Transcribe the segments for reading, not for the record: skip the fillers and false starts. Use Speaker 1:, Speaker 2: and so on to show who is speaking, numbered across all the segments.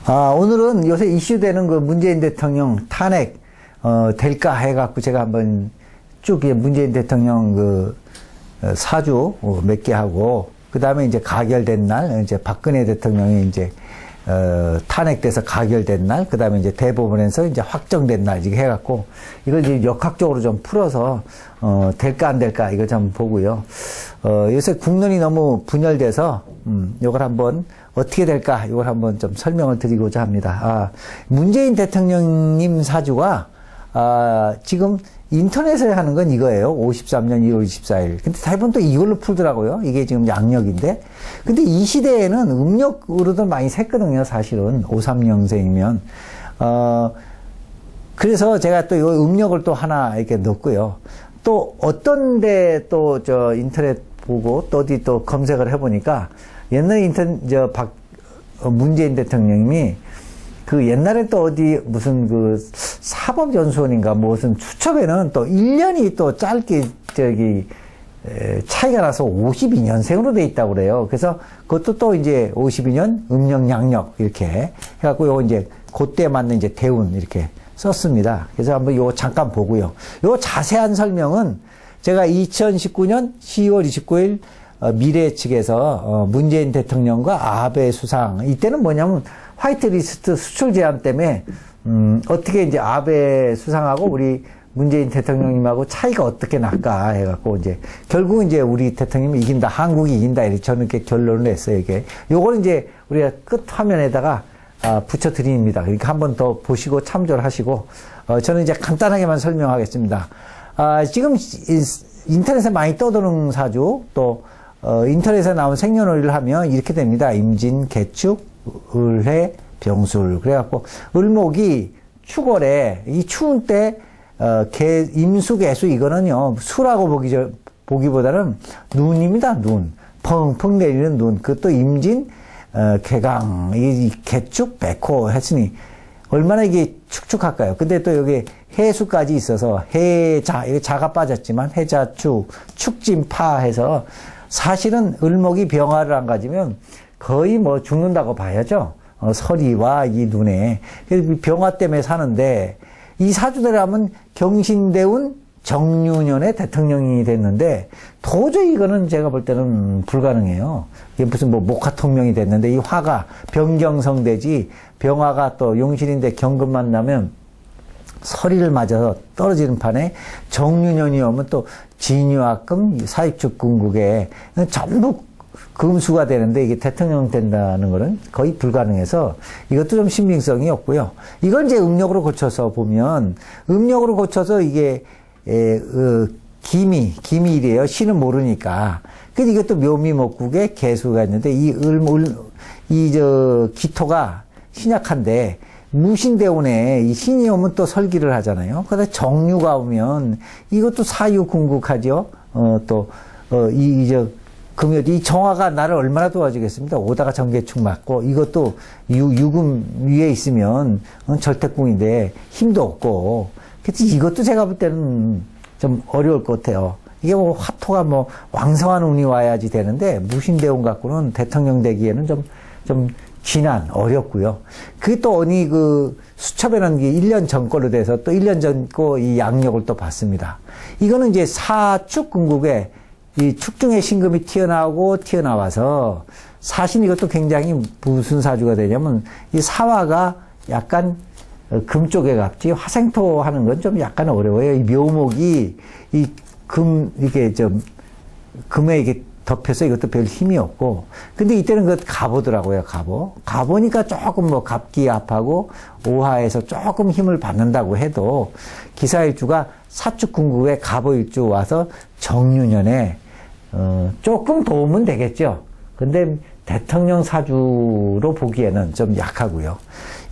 Speaker 1: 오늘은 요새 이슈되는 그 문재인 대통령 탄핵, 될까 해갖고 제가 한번 쭉 문재인 대통령 사주 몇 개 하고, 그 다음에 이제 가결된 날, 이제 박근혜 대통령이 이제, 탄핵돼서 가결된 날, 그 다음에 이제 대법원에서 이제 확정된 날, 이렇게 해갖고, 이걸 이제 역학적으로 좀 풀어서, 될까 안 될까, 이거 좀 보고요. 요새 국론이 너무 분열돼서, 이걸 한번 어떻게 될까, 이걸 한번 좀 설명을 드리고자 합니다. 문재인 대통령님 사주가, 지금 인터넷에 하는 건 이거예요. 53년 1월 24일. 근데 대부분 또 이걸로 풀더라고요. 이게 지금 양력인데. 근데 이 시대에는 음력으로도 많이 샜거든요, 사실은. 53년생이면. 그래서 제가 또 이 음력을 또 하나 이렇게 넣었고요. 또 어떤데 또 인터넷 보고 또 어디 또 검색을 해보니까 옛날에 문재인 대통령님이 그 옛날에 또 어디 무슨 그 사법연수원인가 무슨 추첩에는 또 1년이 또 짧게 차이가 나서 52년생으로 돼 있다고 그래요. 그래서 그것도 또 이제 52년 음력 양력 이렇게 해갖고 요거 이제 그때 맞는 이제 대운 이렇게 썼습니다. 그래서 한번 요거 잠깐 보고요. 요 자세한 설명은 제가 2019년 10월 29일 미래 측에서 문재인 대통령과 아베 수상, 이때는 뭐냐면 화이트리스트 수출 제한 때문에 어떻게 이제 아베 수상하고 우리 문재인 대통령님하고 차이가 어떻게 날까 해갖고 이제 결국은 이제 우리 대통령이 이긴다, 한국이 이긴다, 이렇게 저는 이렇게 결론을 냈어요. 이게 요거는 이제 우리가 끝 화면에다가 붙여 드립니다. 그러니까 한번 더 보시고 참조를 하시고 저는 이제 간단하게만 설명하겠습니다. 지금 인터넷에 많이 떠도는 사주, 또 인터넷에 나온 생년월일을 하면 이렇게 됩니다. 임진, 개축, 을해, 병술. 그래갖고 을목이 축월에 이 추운 때 임수, 개수 이거는요 수라고 보기보다는 눈입니다. 눈, 펑펑 내리는 눈. 그것도 임진, 개강, 이 개축, 백호 했으니 얼마나 이게 축축할까요? 근데 또 여기 해수까지 있어서 해자, 여기 자가 빠졌지만 해자축, 축진파 해서 사실은 을목이 병화를 안 가지면 거의 뭐 죽는다고 봐야죠. 서리와 이 눈에. 병화 때문에 사는데 이 사주대로 하면 경신대운 정유년에 대통령이 됐는데 도저히 이거는 제가 볼 때는 불가능해요. 이게 무슨 뭐 목화통명이 됐는데 이 화가 변경성되지, 병화가 또 용신인데 경금만 나면 서리를 맞아서 떨어지는 판에 정유년이 오면 또 진유화금, 사익축 궁극에 전부 금수가 되는데 이게 대통령 된다는 거는 거의 불가능해서 이것도 좀 신빙성이 없고요. 이건 이제 음력으로 고쳐서 보면, 음력으로 고쳐서 이게 기미일이에요. 신은 모르니까. 근데 이것도 묘미목국에 개수가 있는데 기토가 신약한데 무신대운에 이 신이 오면 또 설기를 하잖아요. 그다음에 정유가 오면 이것도 사유궁극하죠. 금요일, 이 정화가 나를 얼마나 도와주겠습니다. 오다가 정계축 맞고, 이것도 유금 위에 있으면 절택궁인데 힘도 없고, 그래서 이것도 제가 볼 때는 좀 어려울 것 같아요. 이게 뭐 화토가 뭐 왕성한 운이 와야지 되는데, 무신대운 갖고는 대통령 되기에는 좀 지난, 어렵고요. 그게 또 어느 수첩에는 1년 전 걸로 돼서 또 1년 전 거 이 양력을 또 봤습니다. 이거는 이제 사축 궁극에 이 축중의 신금이 튀어나와서 사실 이것도 굉장히 무슨 사주가 되냐면 이 사화가 약간 금 쪽에 갑지 화생토 하는 건 좀 약간 어려워요. 이 묘목이 이게 금에 이게 덮여서 이것도 별 힘이 없고, 근데 이때는 가보더라고요. 가보니까 조금 뭐 갑기압하고 오하에서 조금 힘을 받는다고 해도 기사일주가 사축궁극에 갑오일주 와서 정유년에 조금 도움은 되겠죠. 근데 대통령 사주로 보기에는 좀 약하고요.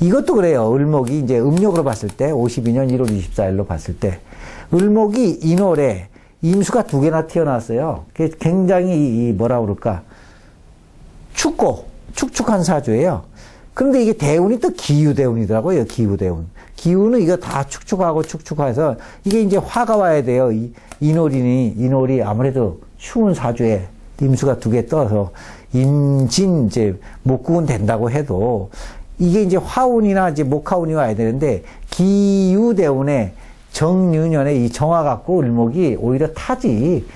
Speaker 1: 이것도 그래요. 을목이 이제 음력으로 봤을 때 52년 1월 24일로 봤을 때 을목이 인월에 임수가 2개나 튀어나왔어요. 굉장히 축축한 사주예요. 그런데 이게 대운이 또 기유대운이더라고요. 기유대운. 기운은 이거 다 축축해서 이게 이제 화가 와야 돼요. 인월이 아무래도 추운 사주에 임수가 2개 떠서 임진 이제 목국은 된다고 해도 이게 이제 화운이나 이제 목화운이 와야 되는데, 기유대운에 정유년에 이 정화 갖고 을목이 오히려 타지.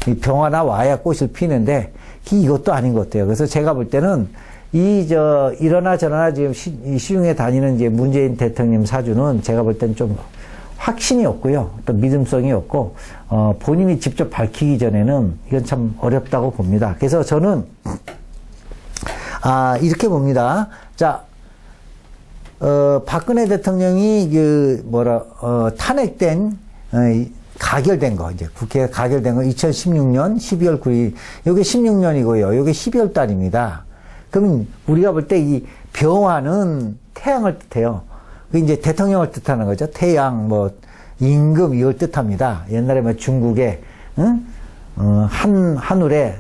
Speaker 1: 이 병화나 와야 꽃을 피는데, 이것도 아닌 것 같아요. 그래서 제가 볼 때는, 이러나 저러나 지금 시중에 다니는 이제 문재인 대통령 사주는 제가 볼 때는 좀 확신이 없고요. 또 믿음성이 없고, 본인이 직접 밝히기 전에는 이건 참 어렵다고 봅니다. 그래서 저는, 이렇게 봅니다. 자, 박근혜 대통령이 탄핵된, 가결된 거, 이제 국회에 가결된 거 2016년 12월 9일. 요게 16년이고요. 요게 12월 달입니다. 그러면 우리가 볼 때 이 병화는 태양을 뜻해요. 그 이제 대통령을 뜻하는 거죠. 태양, 임금 이걸 뜻합니다. 옛날에 중국에, 하늘에,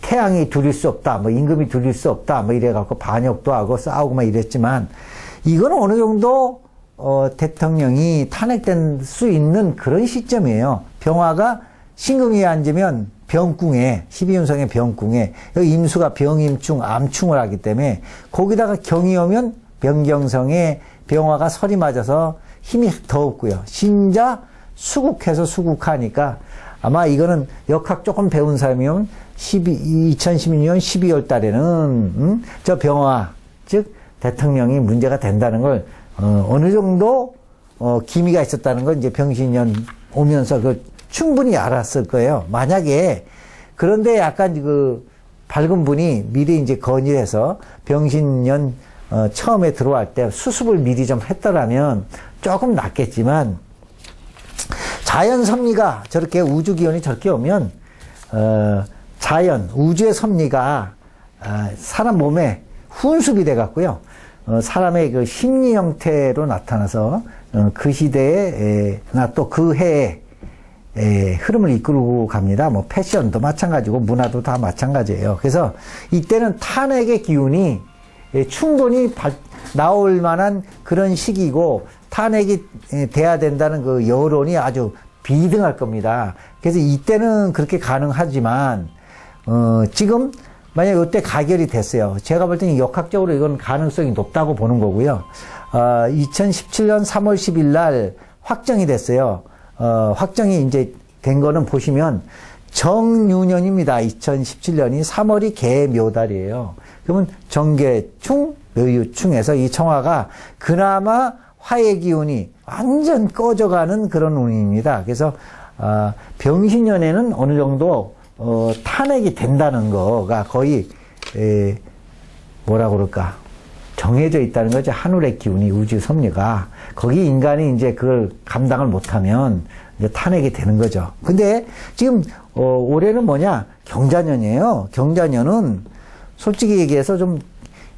Speaker 1: 태양이 두릴 수 없다, 임금이 두릴 수 없다, 이래갖고 반역도 하고 싸우고 이랬지만, 이건 어느 정도, 대통령이 탄핵될 수 있는 그런 시점이에요. 병화가 신금위에 앉으면 병궁에, 12운성의 병궁에, 여기 임수가 병임충, 암충을 하기 때문에, 거기다가 경이 오면 병경성에 병화가 설이 맞아서 힘이 더 없고요. 신자 수국해서 수국하니까 아마 이거는 역학 조금 배운 사람이면 2016년 12월 달에는 저 병화 즉 대통령이 문제가 된다는 걸 어느 정도 기미가 있었다는 걸 이제 병신년 오면서 충분히 알았을 거예요. 만약에 그런데 약간 밝은 분이 미리 이제 건의해서 병신년 처음에 들어갈 때 수습을 미리 좀 했더라면 조금 낫겠지만, 자연 섭리가 저렇게 우주 기온이 저렇게 오면, 우주의 섭리가, 사람 몸에 훈습이 돼 갖고요. 사람의 그 심리 형태로 나타나서, 그 시대에, 또 그 해에, 흐름을 이끌고 갑니다. 패션도 마찬가지고, 문화도 다 마찬가지예요. 그래서 이때는 탄핵의 기운이 충분히 나올 만한 그런 시기고, 탄핵이 돼야 된다는 그 여론이 아주 비등할 겁니다. 그래서 이때는 그렇게 가능하지만, 지금 만약 이때 가결이 됐어요. 제가 볼 때는 역학적으로 이건 가능성이 높다고 보는 거고요. 2017년 3월 10일 날 확정이 됐어요. 확정이 이제 된 거는 보시면 정유년입니다. 2017년이 3월이 개묘달이에요. 그러면 정계충, 묘유충에서 이 청화가 그나마 화의 기운이 완전 꺼져가는 그런 운입니다. 그래서 병신년에는 어느 정도 탄핵이 된다는 거가 거의 뭐라 그럴까 정해져 있다는 거죠. 하늘의 기운이 우주 섭리가 거기 인간이 이제 그걸 감당을 못하면 이제 탄핵이 되는 거죠. 근데 지금 올해는 뭐냐 경자년이에요. 경자년은 솔직히 얘기해서 좀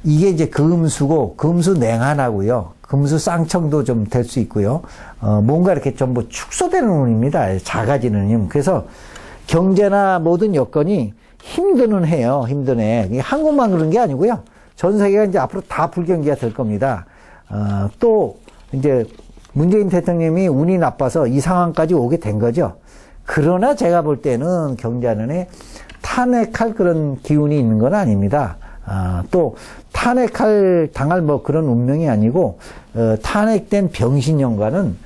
Speaker 1: 이게 이제 금수고 금수 냉한하고요. 금수 쌍청도 좀 될 수 있고요. 뭔가 이렇게 좀 축소되는 운입니다. 작아지는 힘. 그래서 경제나 모든 여건이 힘드는 해요. 힘든 해. 한국만 그런 게 아니고요. 전 세계가 이제 앞으로 다 불경기가 될 겁니다. 또 이제 문재인 대통령이 운이 나빠서 이 상황까지 오게 된 거죠. 그러나 제가 볼 때는 경자년에 탄핵할 그런 기운이 있는 건 아닙니다. 또 당할 그런 운명이 아니고 탄핵된 병신년과는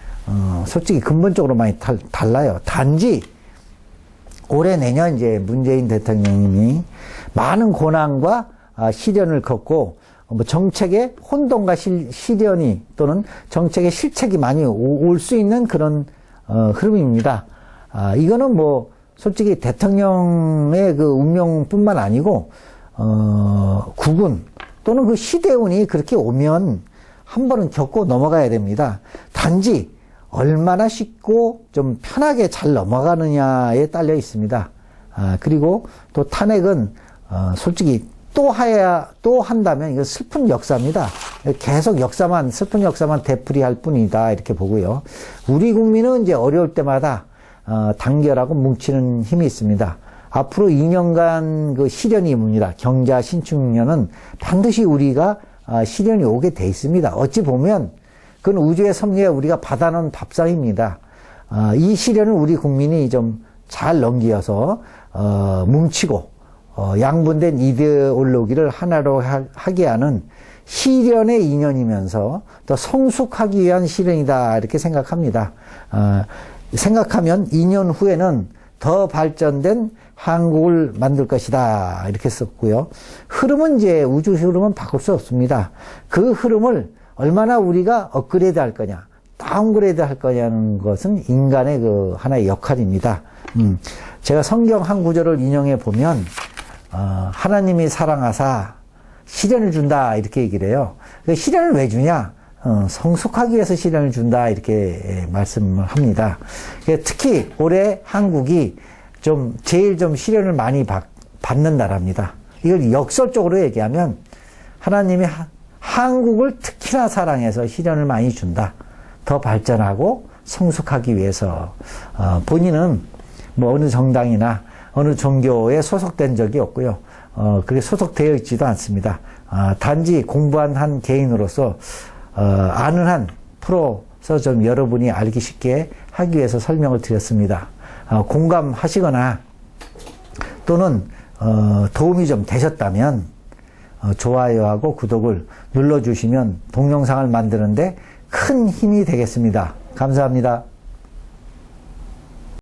Speaker 1: 솔직히 근본적으로 많이 달라요. 단지 올해 내년 이제 문재인 대통령님이 많은 고난과 시련을 겪고 정책의 혼돈과 시련이 또는 정책의 실책이 많이 올 수 있는 그런 흐름입니다. 이거는 솔직히 대통령의 그 운명뿐만 아니고 국운 또는 그 시대운이 그렇게 오면 한 번은 겪고 넘어가야 됩니다. 단지 얼마나 쉽고 좀 편하게 잘 넘어가느냐에 딸려 있습니다. 그리고 또 탄핵은 솔직히 또 한다면 이거 슬픈 역사입니다. 계속 슬픈 역사만 되풀이할 뿐이다 이렇게 보고요. 우리 국민은 이제 어려울 때마다 단결하고 뭉치는 힘이 있습니다. 앞으로 2년간 그 시련이 옵니다. 경자 신축년은 반드시 우리가 시련이 오게 돼 있습니다. 어찌 보면 그건 우주의 섭리에 우리가 받아놓은 밥상입니다. 이 시련을 우리 국민이 좀 잘 넘겨서 뭉치고 양분된 이데올로기를 하나로 하게 하는 시련의 인연이면서 또 성숙하기 위한 시련이다 이렇게 생각합니다. 생각하면 2년 후에는 더 발전된 한국을 만들 것이다 이렇게 썼고요. 흐름은 이제 우주 흐름은 바꿀 수 없습니다. 그 흐름을 얼마나 우리가 업그레이드 할 거냐, 다운그레이드 할 거냐는 것은 인간의 그 하나의 역할입니다. 제가 성경 한 구절을 인용해 보면 하나님이 사랑하사 시련을 준다 이렇게 얘기를 해요. 시련을 왜 주냐? 성숙하기 위해서 시련을 준다 이렇게 말씀을 합니다. 특히 올해 한국이 제일 시련을 많이 받는 나라입니다. 이걸 역설적으로 얘기하면 하나님이 한국을 특히나 사랑해서 시련을 많이 준다. 더 발전하고 성숙하기 위해서. 본인은 뭐 어느 정당이나 어느 종교에 소속된 적이 없고요. 그게 소속되어 있지도 않습니다. 단지 공부한 한 개인으로서 아는 한 풀어서 좀 여러분이 알기 쉽게 하기 위해서 설명을 드렸습니다. 공감하시거나 또는 도움이 좀 되셨다면 좋아요하고 구독을 눌러주시면 동영상을 만드는데 큰 힘이 되겠습니다. 감사합니다.